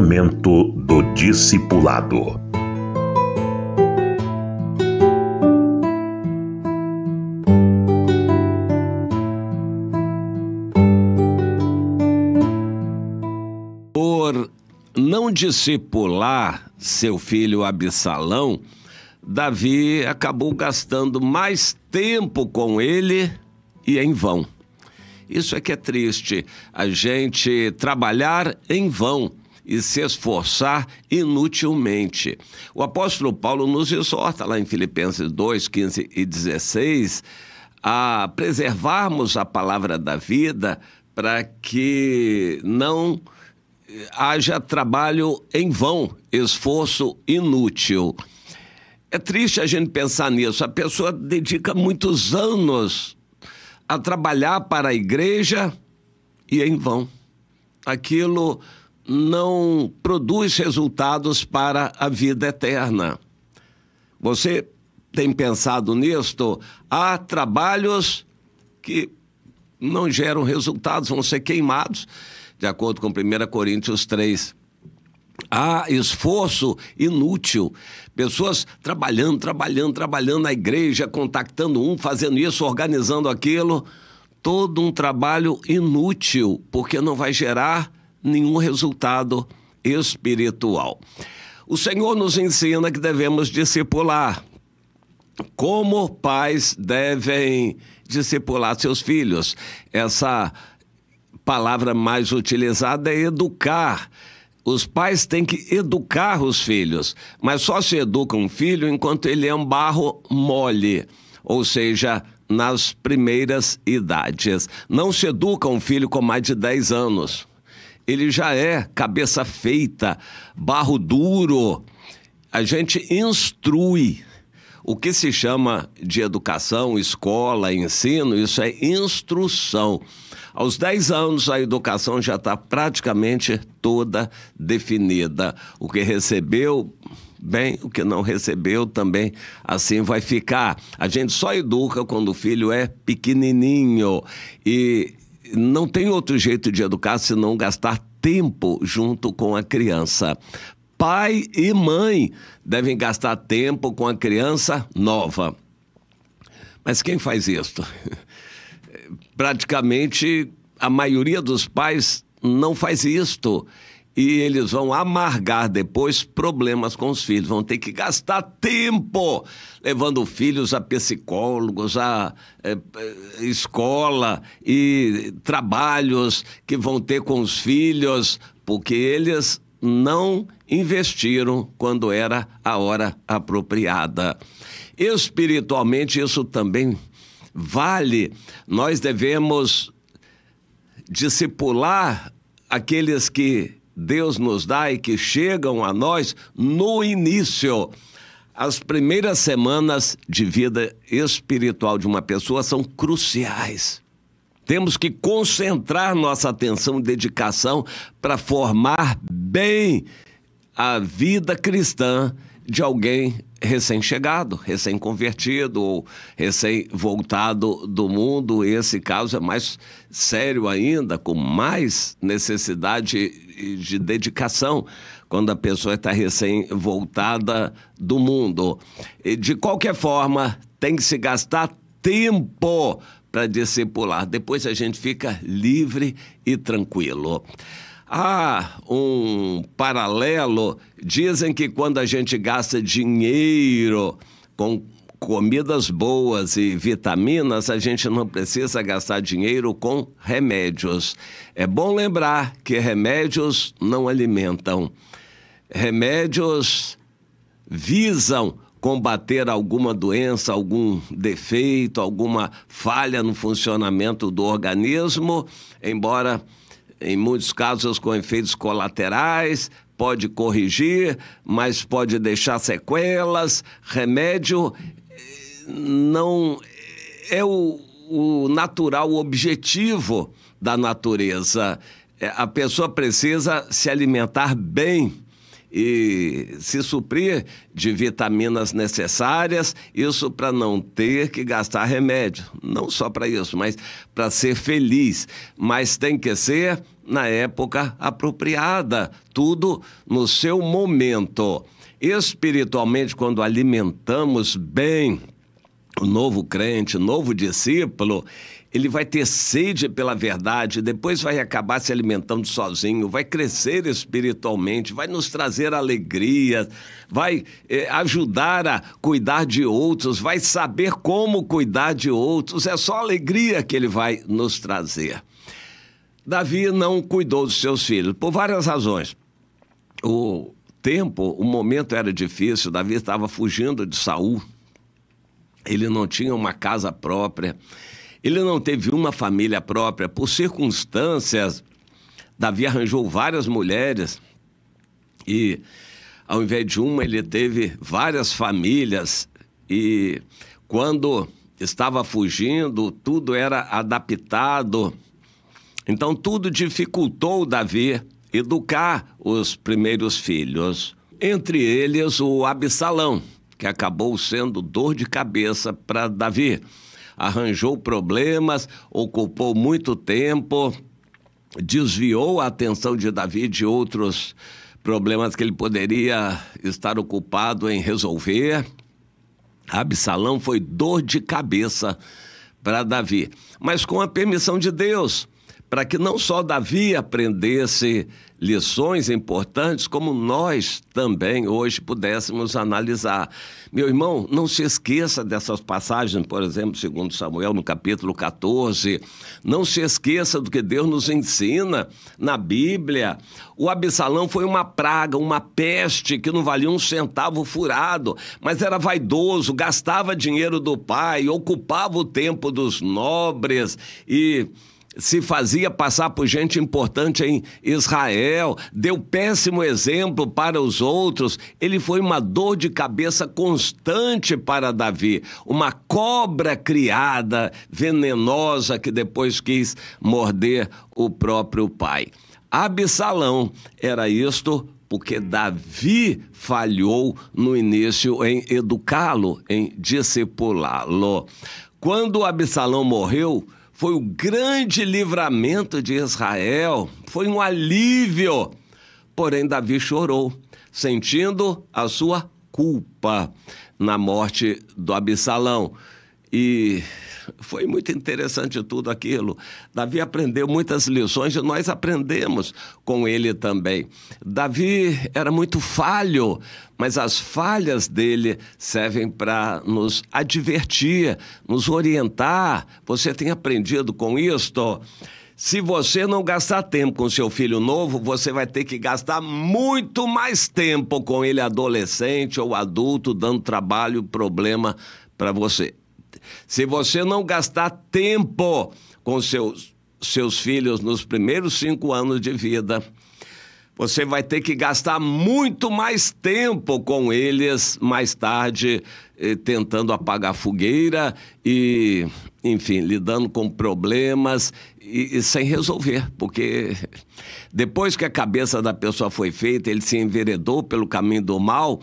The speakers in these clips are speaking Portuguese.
Momento do Discipulado. Por não discipular seu filho Absalão, Davi acabou gastando mais tempo com ele e em vão. Isso é que é triste, a gente trabalhar em vão e se esforçar inutilmente. O apóstolo Paulo nos exorta lá em Filipenses 2, 15 e 16 a preservarmos a palavra da vida para que não haja trabalho em vão, esforço inútil. É triste a gente pensar nisso. A pessoa dedica muitos anos a trabalhar para a igreja e em vão. Aquilo não produz resultados para a vida eterna. Você tem pensado nisto? Há trabalhos que não geram resultados, vão ser queimados, de acordo com 1 Coríntios 3. Há esforço inútil, pessoas trabalhando na igreja, contactando um, fazendo isso, organizando aquilo, todo um trabalho inútil, porque não vai gerar nenhum resultado espiritual. O Senhor nos ensina que devemos discipular. Como pais devem discipular seus filhos? Essa palavra mais utilizada é educar. Os pais têm que educar os filhos, mas só se educa um filho enquanto ele é um barro mole, ou seja, nas primeiras idades. Não se educa um filho com mais de 10 anos. Ele já é cabeça feita, barro duro. A gente instrui. O que se chama de educação, escola, ensino, isso é instrução. Aos 10 anos, a educação já está praticamente toda definida. O que recebeu, bem, o que não recebeu também assim vai ficar. A gente só educa quando o filho é pequenininho e não tem outro jeito de educar senão gastar tempo junto com a criança. Pai e mãe devem gastar tempo com a criança nova. Mas quem faz isso? Praticamente a maioria dos pais não faz isto. E eles vão amargar depois problemas com os filhos. Vão ter que gastar tempo levando filhos a psicólogos, a escola e trabalhos que vão ter com os filhos, porque eles não investiram quando era a hora apropriada. Espiritualmente, isso também vale. Nós devemos discipular aqueles que Deus nos dá e que chegam a nós no início. As primeiras semanas de vida espiritual de uma pessoa são cruciais. Temos que concentrar nossa atenção e dedicação para formar bem a vida cristã de alguém recém-chegado, recém-convertido ou recém-voltado do mundo. Esse caso é mais sério ainda, com mais necessidade de dedicação, quando a pessoa está recém-voltada do mundo. E, de qualquer forma, tem que se gastar tempo para discipular. Depois a gente fica livre e tranquilo. Há um paralelo. Dizem que quando a gente gasta dinheiro com comidas boas e vitaminas, a gente não precisa gastar dinheiro com remédios. É bom lembrar que remédios não alimentam. Remédios visam combater alguma doença, algum defeito, alguma falha no funcionamento do organismo, embora em muitos casos com efeitos colaterais, pode corrigir, mas pode deixar sequelas. Remédio não é o natural, o objetivo da natureza. A pessoa precisa se alimentar bem e se suprir de vitaminas necessárias, isso para não ter que gastar remédio. Não só para isso, mas para ser feliz. Mas tem que ser na época apropriada, tudo no seu momento. Espiritualmente, quando alimentamos bem o novo crente, o novo discípulo, ele vai ter sede pela verdade, depois vai acabar se alimentando sozinho, vai crescer espiritualmente, vai nos trazer alegria, vai ajudar a cuidar de outros, vai saber como cuidar de outros, é só alegria que ele vai nos trazer. Davi não cuidou dos seus filhos, por várias razões. O momento era difícil, Davi estava fugindo de Saul, ele não tinha uma casa própria, ele não teve uma família própria. Por circunstâncias, Davi arranjou várias mulheres e, ao invés de uma, ele teve várias famílias. E quando estava fugindo, tudo era adaptado. Então, tudo dificultou Davi educar os primeiros filhos. Entre eles, o Absalão, que acabou sendo dor de cabeça para Davi. Arranjou problemas, ocupou muito tempo, desviou a atenção de Davi de outros problemas que ele poderia estar ocupado em resolver. Absalão foi dor de cabeça para Davi, mas com a permissão de Deus, para que não só Davi aprendesse lições importantes, como nós também hoje pudéssemos analisar. Meu irmão, não se esqueça dessas passagens, por exemplo, segundo Samuel, no capítulo 14. Não se esqueça do que Deus nos ensina na Bíblia. O Absalão foi uma praga, uma peste que não valia um centavo furado, mas era vaidoso, gastava dinheiro do pai, ocupava o tempo dos nobres e se fazia passar por gente importante em Israel, deu péssimo exemplo para os outros. Ele foi uma dor de cabeça constante para Davi, uma cobra criada, venenosa, que depois quis morder o próprio pai. Absalão era isto porque Davi falhou no início em educá-lo, em discipulá-lo. Quando Absalão morreu, foi o grande livramento de Israel, foi um alívio. Porém, Davi chorou, sentindo a sua culpa na morte do Absalão. E foi muito interessante tudo aquilo. Davi aprendeu muitas lições e nós aprendemos com ele também. Davi era muito falho, mas as falhas dele servem para nos advertir, nos orientar. Você tem aprendido com isto? Se você não gastar tempo com seu filho novo, você vai ter que gastar muito mais tempo com ele adolescente ou adulto, dando trabalho, problema para você. Se você não gastar tempo com seus filhos nos primeiros 5 anos de vida, você vai ter que gastar muito mais tempo com eles mais tarde, tentando apagar fogueira e, enfim, lidando com problemas e sem resolver, porque depois que a cabeça da pessoa foi feita, ele se enveredou pelo caminho do mal,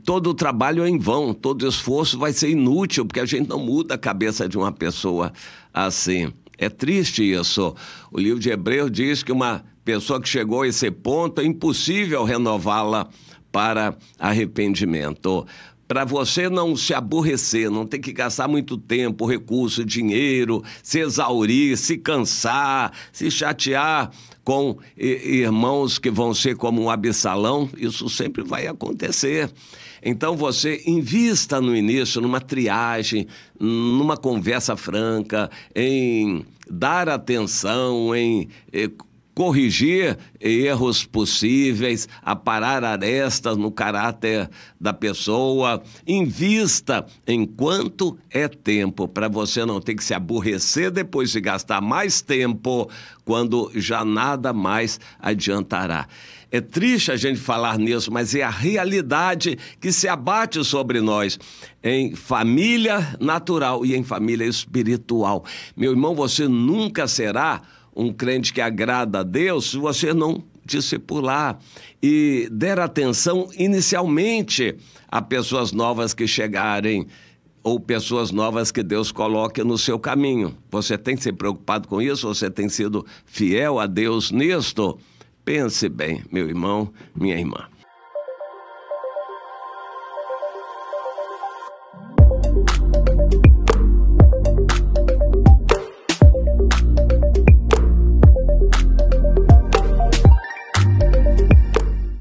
todo o trabalho é em vão, todo o esforço vai ser inútil, porque a gente não muda a cabeça de uma pessoa assim. É triste isso. O livro de Hebreus diz que uma pessoa que chegou a esse ponto é impossível renová-la para arrependimento. Para você não se aborrecer, não ter que gastar muito tempo, recurso, dinheiro, se exaurir, se cansar, se chatear com irmãos que vão ser como um Absalão, isso sempre vai acontecer. Então você invista no início numa triagem, numa conversa franca, em dar atenção, em corrigir erros possíveis, aparar arestas no caráter da pessoa. Invista enquanto é tempo, para você não ter que se aborrecer depois de gastar mais tempo, quando já nada mais adiantará. É triste a gente falar nisso, mas é a realidade que se abate sobre nós em família natural e em família espiritual. Meu irmão, você nunca será um crente que agrada a Deus se você não discipular e der atenção inicialmente a pessoas novas que chegarem ou pessoas novas que Deus coloque no seu caminho. Você tem se preocupado com isso? Você tem sido fiel a Deus nisto? Pense bem, meu irmão, minha irmã.